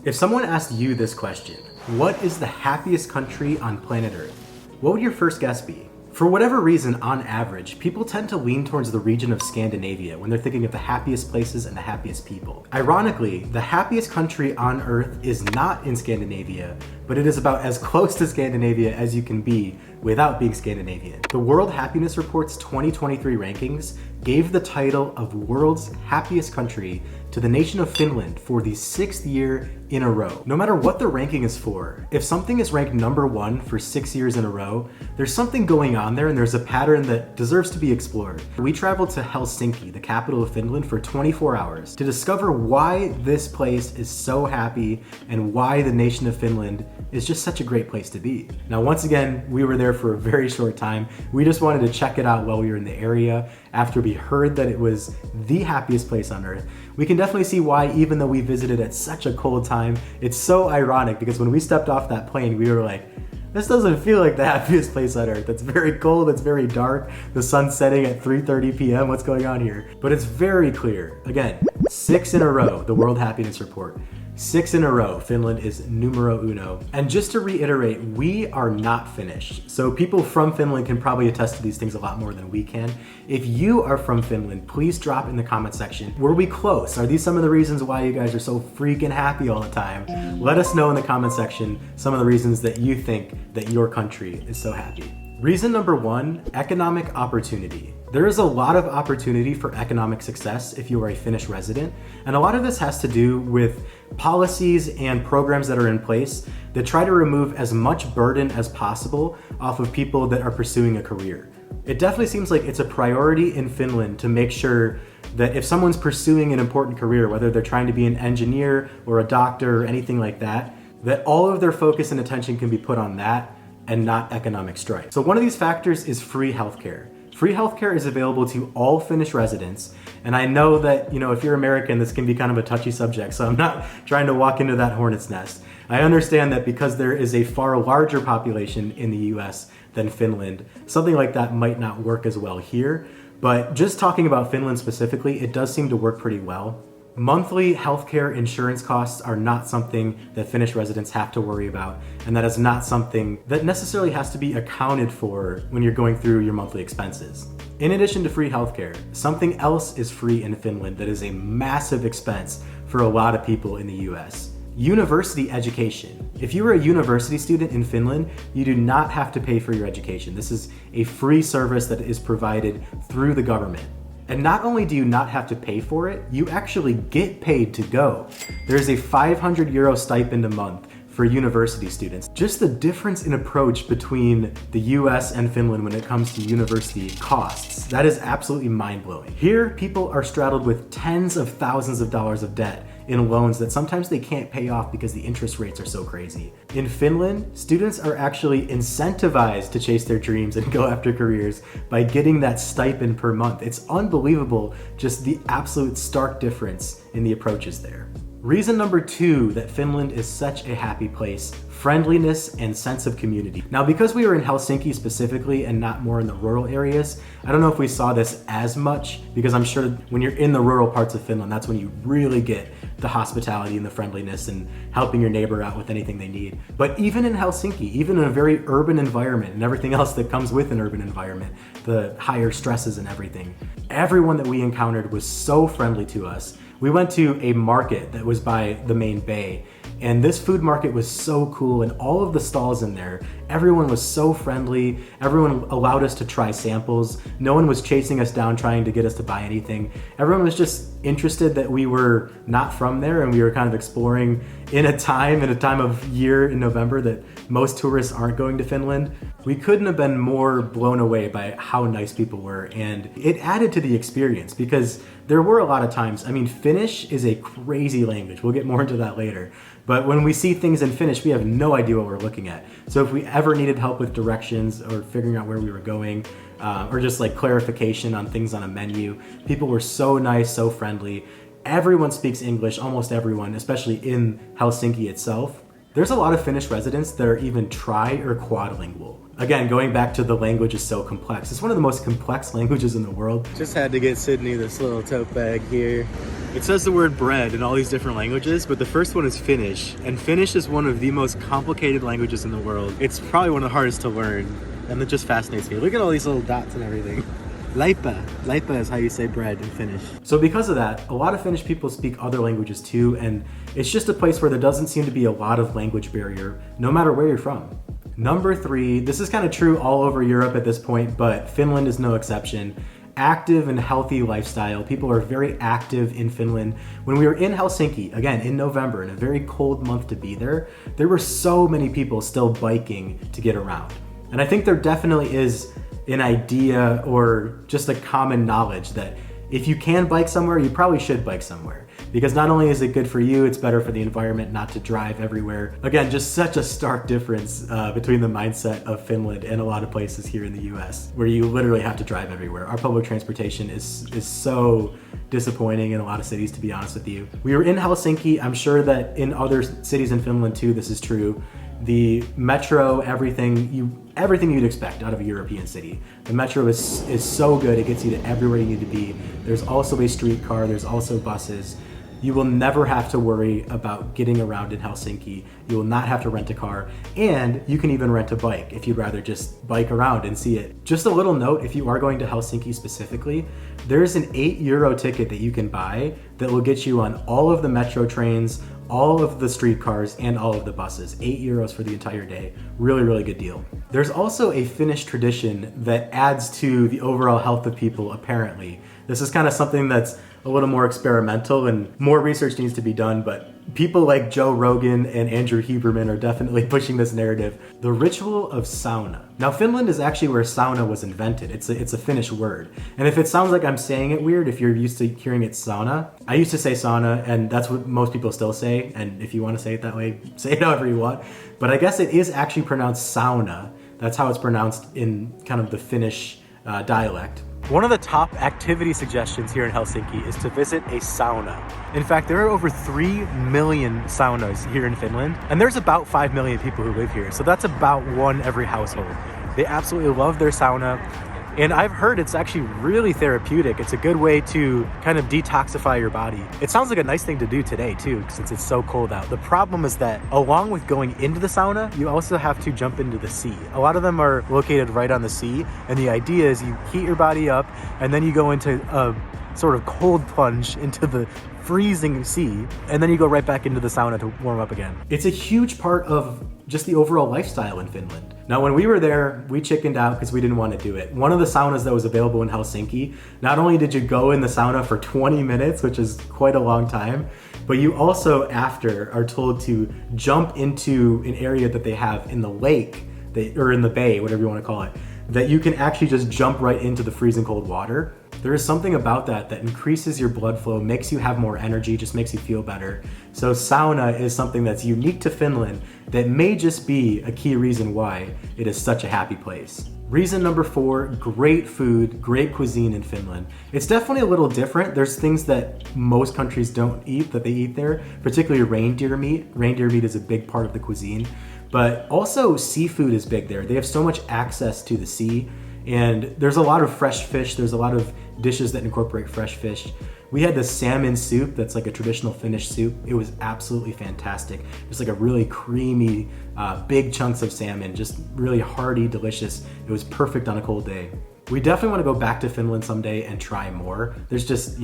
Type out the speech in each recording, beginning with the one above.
If someone asked you this question, what is the happiest country on planet Earth? What would your first guess be? For whatever reason, on average, people tend to lean towards the region of Scandinavia when they're thinking of the happiest places and the happiest people. Ironically, the happiest country on Earth is not in Scandinavia, but it is about as close to Scandinavia as you can be without being Scandinavian. The World Happiness Report's 2023 rankings gave the title of World's Happiest Country to the nation of Finland for the 6th year in a row. No matter what the ranking is for, if something is ranked #1 for 6 years in a row, there's something going on there and there's a pattern that deserves to be explored. We traveled to Helsinki, the capital of Finland, for 24 hours to discover why this place is so happy and why the nation of Finland is just such a great place to be. Now, once again, we were there for a very short time. We just wanted to check it out while we were in the area. After we heard that it was the happiest place on Earth, we can definitely see why, even though we visited at such a cold time, it's so ironic because when we stepped off that plane, we were like, this doesn't feel like the happiest place on Earth. It's very cold, it's very dark, the sun's setting at 3:30 p.m. What's going on here? But it's very clear. Again, 6 in a row, the World Happiness Report. 6 in a row, Finland is numero uno. And just to reiterate, we are not Finnish. So people from Finland can probably attest to these things a lot more than we can. If you are from Finland, please drop in the comment section. Were we close? Are these some of the reasons why you guys are so freaking happy all the time? Let us know in the comment section some of the reasons that you think that your country is so happy. Reason #1, economic opportunity. There is a lot of opportunity for economic success if you are a Finnish resident, and a lot of this has to do with policies and programs that are in place that try to remove as much burden as possible off of people that are pursuing a career. It definitely seems like it's a priority in Finland to make sure that if someone's pursuing an important career, whether they're trying to be an engineer or a doctor or anything like that, that all of their focus and attention can be put on that and not economic strife. So one of these factors is free healthcare. Free healthcare is available to all Finnish residents, and I know that, if you're American, this can be kind of a touchy subject, so I'm not trying to walk into that hornet's nest. I understand that because there is a far larger population in the US than Finland, something like that might not work as well here, but just talking about Finland specifically, it does seem to work pretty well. Monthly healthcare insurance costs are not something that Finnish residents have to worry about, and that is not something that necessarily has to be accounted for when you're going through your monthly expenses. In addition to free healthcare, something else is free in Finland that is a massive expense for a lot of people in the US. University education. If you are a university student in Finland, you do not have to pay for your education. This is a free service that is provided through the government. And not only do you not have to pay for it, you actually get paid to go. There's a 500 euro stipend a month for university students. Just the difference in approach between the US and Finland when it comes to university costs, that is absolutely mind-blowing. Here, people are straddled with tens of thousands of dollars of debt in loans that sometimes they can't pay off because the interest rates are so crazy. In Finland, students are actually incentivized to chase their dreams and go after careers by getting that stipend per month. It's unbelievable, just the absolute stark difference in the approaches there. Reason #2 that Finland is such a happy place, friendliness and sense of community. Now, because we were in Helsinki specifically and not more in the rural areas, I don't know if we saw this as much, because I'm sure when you're in the rural parts of Finland, that's when you really get the hospitality and the friendliness and helping your neighbor out with anything they need. But even in Helsinki, even in a very urban environment and everything else that comes with an urban environment, the higher stresses and everything, everyone that we encountered was so friendly to us. We went to a market that was by the main bay, and this food market was so cool, and all of the stalls in there, everyone was so friendly. Everyone allowed us to try samples. No one was chasing us down trying to get us to buy anything. Everyone was just interested that we were not from there, and we were kind of exploring in a time of year in November that most tourists aren't going to Finland. We couldn't have been more blown away by how nice people were, and it added to the experience because there were a lot of times, Finnish is a crazy language. We'll get more into that later. But when we see things in Finnish, we have no idea what we're looking at. So if we ever needed help with directions or figuring out where we were going, or just like clarification on things on a menu, people were so nice, so friendly. Everyone speaks English, almost everyone, especially in Helsinki itself. There's a lot of Finnish residents that are even tri or quadlingual. Again, going back to the language is so complex. It's one of the most complex languages in the world. Just had to get Sydney this little tote bag here. It says the word bread in all these different languages, but the first one is Finnish. And Finnish is one of the most complicated languages in the world. It's probably one of the hardest to learn. And it just fascinates me. Look at all these little dots and everything. Leipä. Leipä is how you say bread in Finnish. So because of that, a lot of Finnish people speak other languages too, and it's just a place where there doesn't seem to be a lot of language barrier, no matter where you're from. Number 3, this is kind of true all over Europe at this point, but Finland is no exception. Active and healthy lifestyle. People are very active in Finland. When we were in Helsinki, again, in November, in a very cold month to be there were so many people still biking to get around. And I think there definitely is an idea or just a common knowledge that if you can bike somewhere, you probably should bike somewhere. Because not only is it good for you, it's better for the environment not to drive everywhere. Again, just such a stark difference between the mindset of Finland and a lot of places here in the US, where you literally have to drive everywhere. Our public transportation is so disappointing in a lot of cities, to be honest with you. We were in Helsinki. I'm sure that in other cities in Finland too, this is true. The metro, everything you'd expect out of a European city. The metro is so good, it gets you to everywhere you need to be. There's also a streetcar, there's also buses. You will never have to worry about getting around in Helsinki. You will not have to rent a car, and you can even rent a bike if you'd rather just bike around and see it. Just a little note, if you are going to Helsinki specifically, there's an €8 ticket that you can buy that will get you on all of the metro trains, all of the streetcars, and all of the buses. €8 for the entire day. Really, really good deal. There's also a Finnish tradition that adds to the overall health of people, apparently. This is kind of something that's a little more experimental and more research needs to be done, but people like Joe Rogan and Andrew Huberman are definitely pushing this narrative. The ritual of sauna. Now, Finland is actually where sauna was invented. It's a Finnish word. And if it sounds like I'm saying it weird, if you're used to hearing it sauna, I used to say sauna, and that's what most people still say. And if you want to say it that way, say it however you want. But I guess it is actually pronounced sauna. That's how it's pronounced in kind of the Finnish dialect. One of the top activity suggestions here in Helsinki is to visit a sauna. In fact, there are over 3 million saunas here in Finland, and there's about 5 million people who live here. So that's about one every household. They absolutely love their sauna. And I've heard it's actually really therapeutic. It's a good way to kind of detoxify your body. It sounds like a nice thing to do today too, since it's so cold out. The problem is that along with going into the sauna, you also have to jump into the sea. A lot of them are located right on the sea. And the idea is you heat your body up and then you go into a sort of cold plunge into the freezing sea, and then you go right back into the sauna to warm up again. It's a huge part of just the overall lifestyle in Finland. Now, when we were there, we chickened out because we didn't want to do it. One of the saunas that was available in Helsinki, not only did you go in the sauna for 20 minutes, which is quite a long time, but you also, after, are told to jump into an area that they have in the lake, or in the bay, whatever you want to call it, that you can actually just jump right into the freezing cold water. There is something about that increases your blood flow, makes you have more energy, just makes you feel better. So sauna is something that's unique to Finland that may just be a key reason why it is such a happy place. Reason number 4, great food, great cuisine in Finland. It's definitely a little different. There's things that most countries don't eat that they eat there, particularly reindeer meat. Reindeer meat is a big part of the cuisine, but also seafood is big there. They have so much access to the sea, and there's a lot of fresh fish. There's a lot of dishes that incorporate fresh fish. We had this salmon soup that's like a traditional Finnish soup. It was absolutely fantastic. Just like a really creamy, big chunks of salmon, just really hearty, delicious. It was perfect on a cold day. We definitely want to go back to Finland someday and try more. There's just,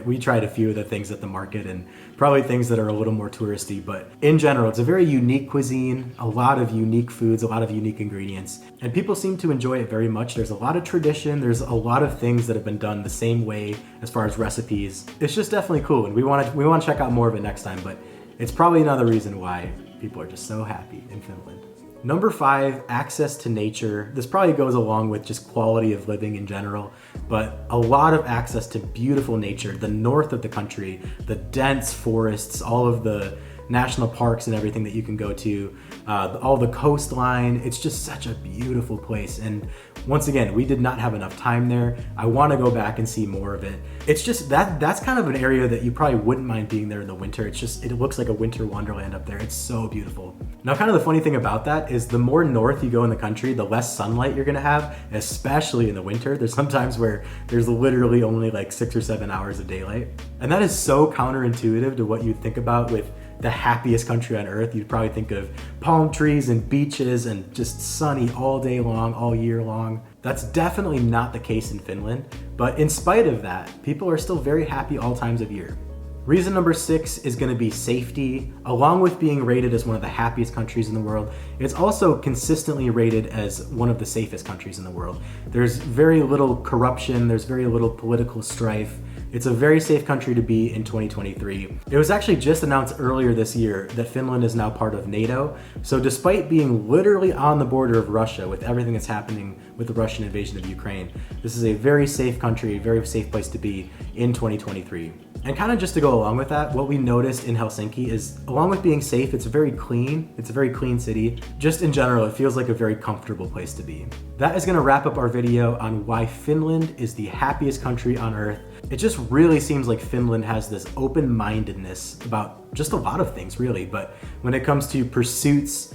we tried a few of the things at the market and probably things that are a little more touristy, but in general, it's a very unique cuisine, a lot of unique foods, a lot of unique ingredients, and people seem to enjoy it very much. There's a lot of tradition. There's a lot of things that have been done the same way as far as recipes. It's just definitely cool, and we want to check out more of it next time, but it's probably another reason why people are just so happy in Finland. Number 5, access to nature. This probably goes along with just quality of living in general, but a lot of access to beautiful nature. The north of the country, the dense forests, all of the national parks and everything that you can go to, all the coastline. It's just such a beautiful place. And once again, we did not have enough time there. I want to go back and see more of it. It's just that's kind of an area that you probably wouldn't mind being there in the winter. It looks like a winter wonderland up there. It's so beautiful. Now, kind of the funny thing about that is the more north you go in the country, the less sunlight you're gonna have, especially in the winter. There's sometimes where there's literally only like 6 or 7 hours of daylight. And that is so counterintuitive to what you think about with the happiest country on earth. You'd probably think of palm trees and beaches and just sunny all day long, all year long. That's definitely not the case in Finland, but in spite of that, people are still very happy all times of year. Reason number 6 is going to be safety. Along with being rated as one of the happiest countries in the world, it's also consistently rated as one of the safest countries in the world. There's very little corruption, there's very little political strife. It's a very safe country to be in 2023. It was actually just announced earlier this year that Finland is now part of NATO. So despite being literally on the border of Russia with everything that's happening with the Russian invasion of Ukraine, this is a very safe country, a very safe place to be in 2023. And kind of just to go along with that, what we noticed in Helsinki is, along with being safe, it's very clean. It's a very clean city. Just in general, it feels like a very comfortable place to be. That is gonna wrap up our video on why Finland is the happiest country on earth. It just really seems like Finland has this open-mindedness about just a lot of things, really. But when it comes to pursuits,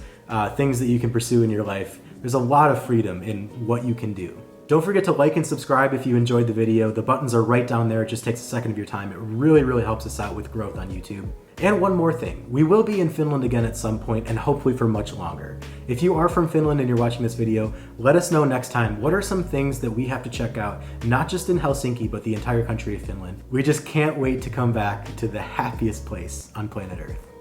things that you can pursue in your life, there's a lot of freedom in what you can do. Don't forget to like and subscribe if you enjoyed the video. The buttons are right down there. It just takes a second of your time. It really, really helps us out with growth on YouTube. And one more thing, we will be in Finland again at some point, and hopefully for much longer. If you are from Finland and you're watching this video, let us know next time, what are some things that we have to check out, not just in Helsinki, but the entire country of Finland. We just can't wait to come back to the happiest place on planet Earth.